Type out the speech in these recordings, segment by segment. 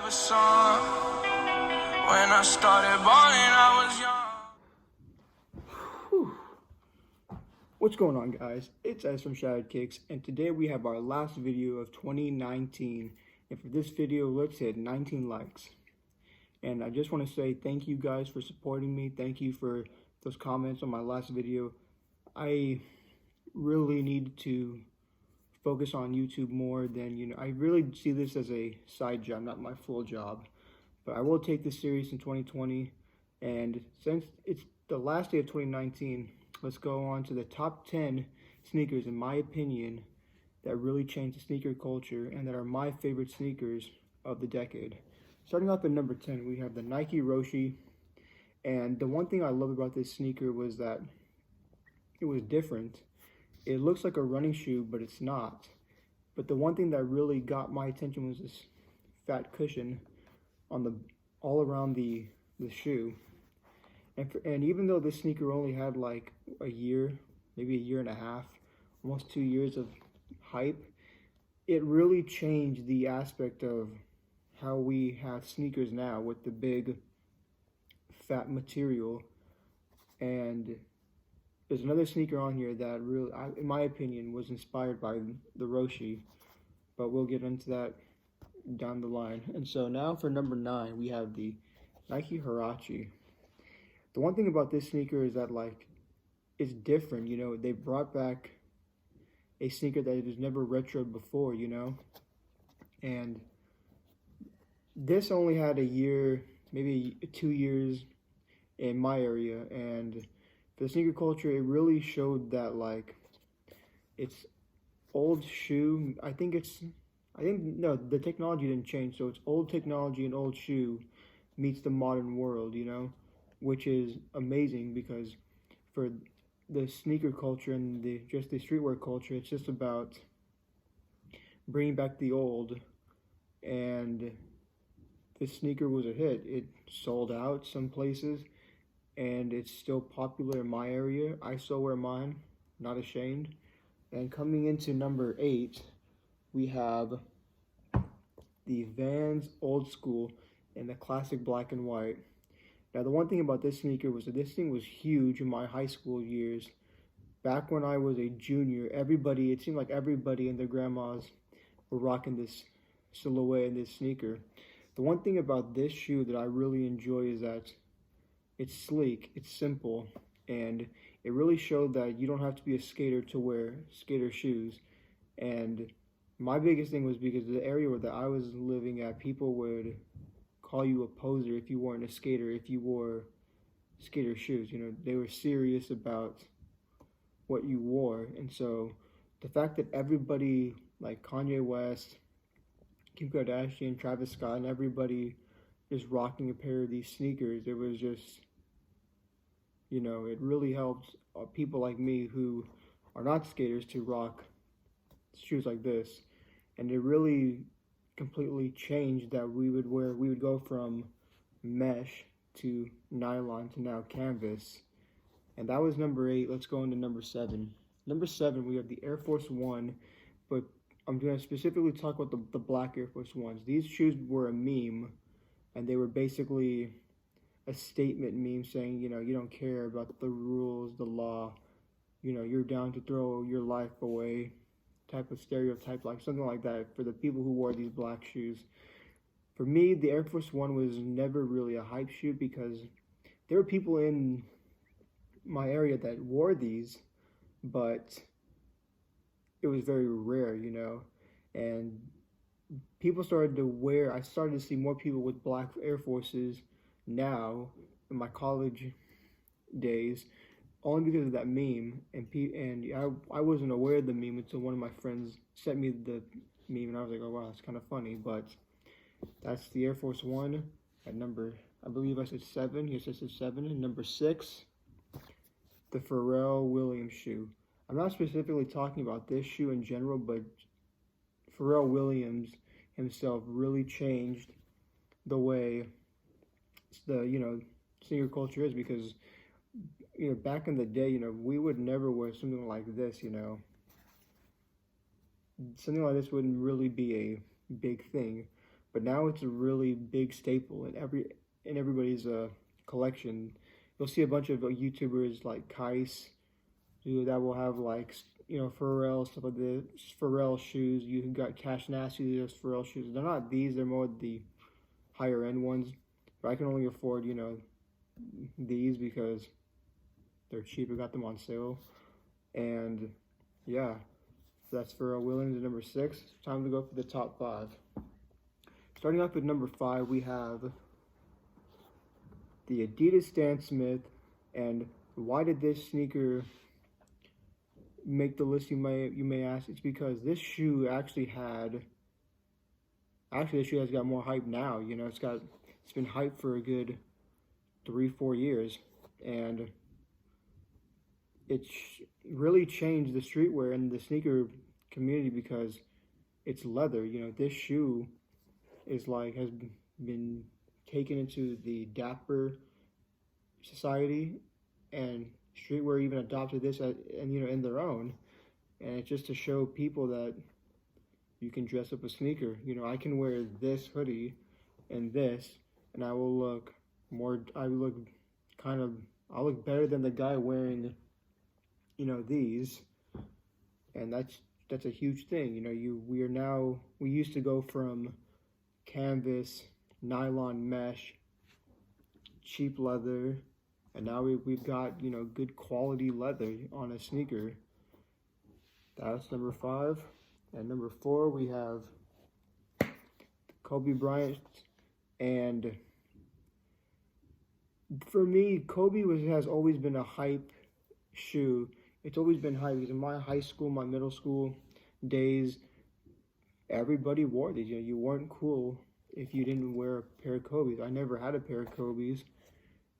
a song. When I started balling, I was young. Whew. What's going on, guys? It's Ez from Shattered Kicks, and today we have our last video of 2019. And for this video, let's hit 19 likes. And I just want to say thank you guys for supporting me. Thank you for those comments on my last video. I really need to focus on YouTube more than, I really see this as a side job, not my full job. But I will take this serious in 2020. And since it's the last day of 2019, let's go on to the top 10 sneakers, in my opinion, that really changed the sneaker culture and that are my favorite sneakers of the decade. Starting off at number 10, we have the Nike Roshi. And the one thing I love about this sneaker was that it was different. It looks like a running shoe, but it's not. But the one thing that really got my attention was this fat cushion on all around the shoe. And even though this sneaker only had like a year, maybe a year and a half, almost 2 years of hype, it really changed the aspect of how we have sneakers now with the big fat material. And there's another sneaker on here that really, in my opinion, was inspired by the Roshi, but we'll get into that down the line. And so now for number 9, we have the Nike Kurachi. The one thing about this sneaker is that, like, it's different, they brought back a sneaker that was never retroed before, and this only had a year, maybe 2 years in my area, and for the sneaker culture, it really showed that, like, it's old shoe, no, the technology didn't change, so it's old technology and old shoe meets the modern world, which is amazing, because for the sneaker culture and just the streetwear culture, it's just about bringing back the old. And this sneaker was a hit. It sold out some places, and it's still popular in my area. I still wear mine, not ashamed. And coming into number 8, we have the Vans Old School in the classic black and white. Now, the one thing about this sneaker was that this thing was huge in my high school years. Back when I was a junior, it seemed like everybody and their grandmas were rocking this silhouette and this sneaker. The one thing about this shoe that I really enjoy is that it's sleek, it's simple, and it really showed that you don't have to be a skater to wear skater shoes. And my biggest thing was because the area that I was living at, people would call you a poser if you weren't a skater, if you wore skater shoes. They were serious about what you wore. And so the fact that everybody, like Kanye West, Kim Kardashian, Travis Scott, and everybody just rocking a pair of these sneakers, it was just, it really helped people like me who are not skaters to rock shoes like this. And it really completely changed that we would go from mesh to nylon to now canvas. And that was number 8. Let's go into number 7. Number 7, we have the Air Force One, but I'm going to specifically talk about the black Air Force Ones. These shoes were a meme, and they were basically a statement meme saying, you don't care about the rules, the law, you're down to throw your life away, type of stereotype, like something like that for the people who wore these black shoes. For me, the Air Force One was never really a hype shoe because there were people in my area that wore these, but it was very rare, and I started to see more people with black Air Forces now in my college days, only because of that meme. And I wasn't aware of the meme until one of my friends sent me the meme, and I was like, oh wow, it's kind of funny. But that's the Air Force One at number, I believe I said 7. Yes, I said 7. And number 6, the Pharrell Williams shoe. I'm not specifically talking about this shoe in general, but Pharrell Williams himself really changed the way the sneaker culture is, because back in the day, we would never wear something like this. Something like this wouldn't really be a big thing. but now it's a really big staple in everybody's collection. You'll see a bunch of YouTubers like Kais that will have like Pharrell, stuff like this, Pharrell shoes. You got Cash Nasty, those Pharrell shoes. They're not these; they're more the higher end ones. But I can only afford these because they're cheap. I got them on sale, and yeah, that's Pharrell Williams at number 6. Time to go for the top 5. Starting off at number 5, we have the Adidas Stan Smith. And why did this sneaker make the list, you may ask? It's because this shoe this shoe has got more hype now. It's been hyped for a good 3-4 years, and it's really changed the streetwear and the sneaker community because it's leather. This shoe has been taken into the dapper society, and streetwear even adopted this in their own. And it's just to show people that you can dress up a sneaker. I can wear this hoodie and this, and I'll look better than the guy wearing these. And that's a huge thing. We used to go from canvas, nylon mesh, cheap leather, and now we've got good quality leather on a sneaker. That's number 5. And number 4, we have Kobe Bryant. And for me, Kobe has always been a hype shoe. It's always been hype because in my high school, my middle school days, everybody wore these. You weren't cool if you didn't wear a pair of Kobe's. I never had a pair of Kobe's,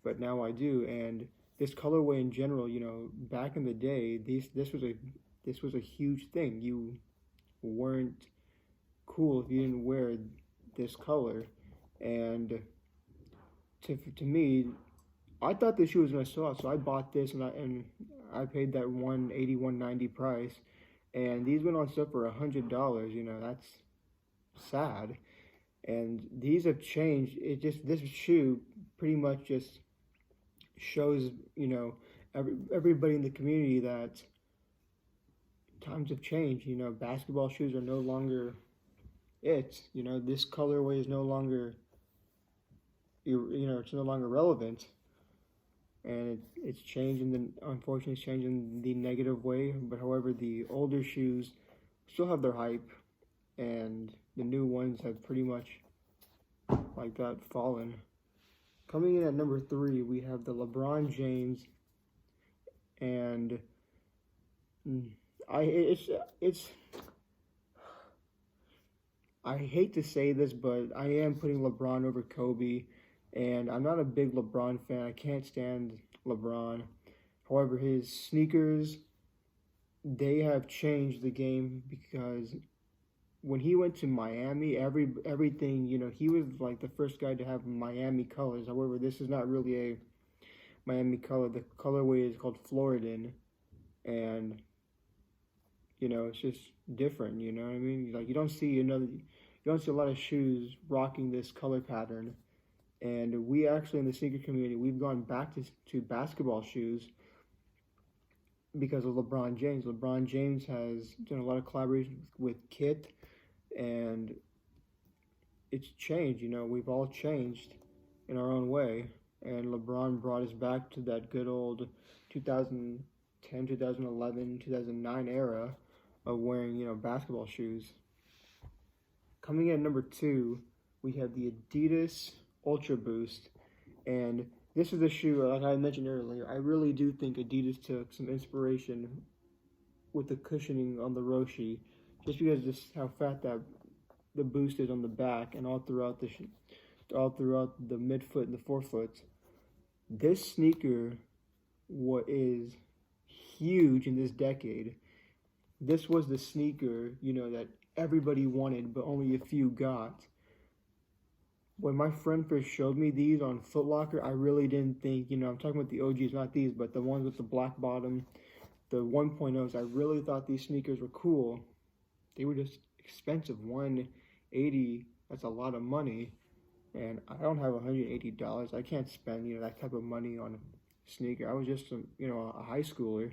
but now I do. And this colorway in general, back in the day, this was a huge thing. You weren't cool if you didn't wear this color. And to me, I thought this shoe was gonna sell out, so I bought this, and I paid that $180, $190 price, and these went on sale for $100. That's sad. And these have changed. This shoe pretty much just shows everybody in the community that times have changed. Basketball shoes are no longer it. This colorway is no longer it's no longer relevant, and it's changing. Unfortunately, it's changing the negative way. But however, the older shoes still have their hype, and the new ones have pretty much like that fallen. Coming in at number 3, we have the LeBron James, and I hate to say this, but I am putting LeBron over Kobe, and I'm not a big LeBron fan. I can't stand LeBron. However, his sneakers, they have changed the game because when he went to Miami, everything, he was like the first guy to have Miami colors. However, this is not really a Miami color. The colorway is called Floridan, and it's just different. You know what I mean? Like you don't see a lot of shoes rocking this color pattern. And we actually in the sneaker community, we've gone back to basketball shoes because of LeBron James. LeBron James has done a lot of collaborations with Kit, and it's changed. We've all changed in our own way, and LeBron brought us back to that good old 2010, 2011, 2009 era of wearing, basketball shoes. Coming in at number 2, we have the Adidas Ultra Boost, and this is a shoe, like I mentioned earlier, I really do think Adidas took some inspiration with the cushioning on the Roshi, just because just how fat that the boost is on the back and all throughout the midfoot and the forefoot. This sneaker is huge in this decade. This was the sneaker, that everybody wanted, but only a few got. When my friend first showed me these on Foot Locker, I really didn't think, I'm talking about the OGs, not these, but the ones with the black bottom, the 1.0s, I really thought these sneakers were cool. They were just expensive, $180, That's a lot of money, and I don't have $180. I can't spend that type of money on a sneaker. I was just a high schooler,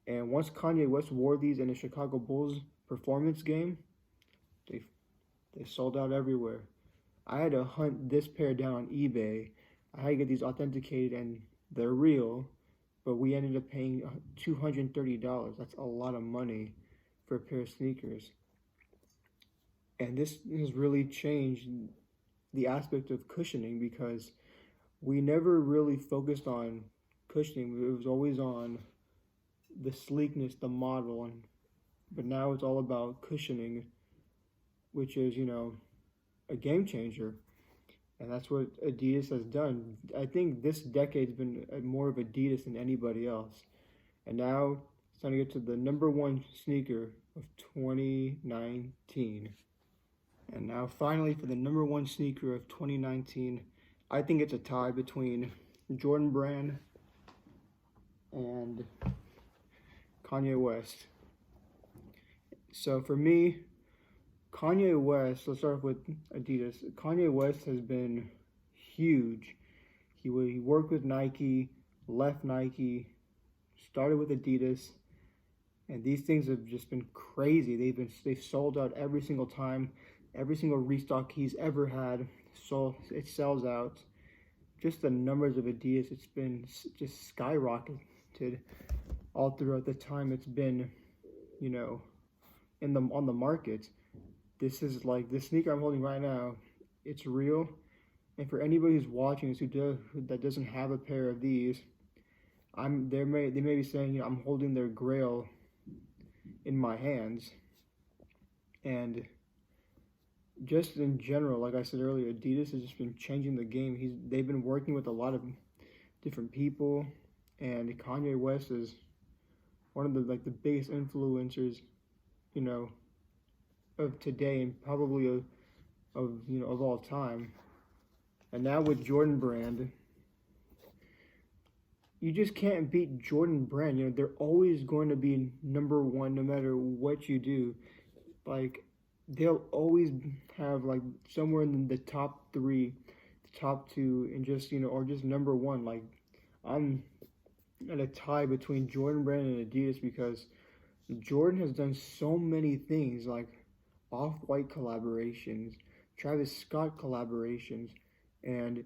and once Kanye West wore these in the Chicago Bulls performance game, they sold out everywhere. I had to hunt this pair down on eBay. I had to get these authenticated, and they're real, but we ended up paying $230. That's a lot of money for a pair of sneakers. And this has really changed the aspect of cushioning, because we never really focused on cushioning. It was always on the sleekness, the model, but now it's all about cushioning, which is, a game changer. And that's what Adidas has done. I think this decade's been more of Adidas than anybody else. And now it's time to get to the number one sneaker of 2019. And now finally for the number one sneaker of 2019, I think it's a tie between Jordan Brand and Kanye West. So for me, Kanye West, let's start with Adidas. Kanye West has been huge. He worked with Nike, left Nike, started with Adidas, and these things have just been crazy. They've sold out every single time. Every single restock he's ever had, it sells out. Just the numbers of Adidas, it's been just skyrocketed all throughout the time it's been, on the market. This is like this sneaker I'm holding right now. It's real, and for anybody who's watching this that doesn't have a pair of these, they may be saying, I'm holding their Grail in my hands, and just in general, like I said earlier, Adidas has just been changing the game. They've been working with a lot of different people, and Kanye West is one of the biggest influencers, of today, and probably of all time. And now with Jordan Brand, you just can't beat Jordan Brand. They're always going to be number one no matter what you do. They'll always have somewhere in the top three, the top two, and just or just number one. I'm at a tie between Jordan Brand and Adidas, because Jordan has done so many things, like Off-White collaborations, Travis Scott collaborations, and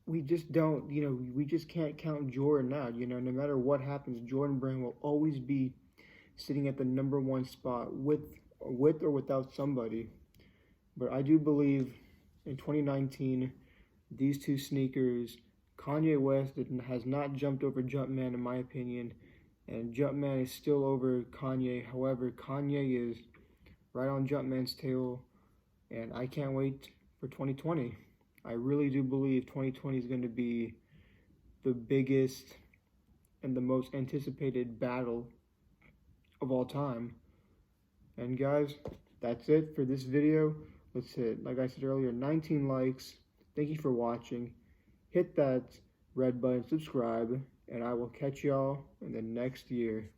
we just don't, we just can't count Jordan out. No matter what happens, Jordan Brand will always be sitting at the number one spot with or without somebody. But I do believe in 2019, these two sneakers, Kanye West has not jumped over Jumpman in my opinion, and Jumpman is still over Kanye. However, Kanye is right on Jumpman's tail, and I can't wait for 2020. I really do believe 2020 is going to be the biggest and the most anticipated battle of all time. And guys, that's it for this video. Let's hit, like I said earlier, 19 likes. Thank you for watching. Hit that red button, subscribe, and I will catch y'all in the next year.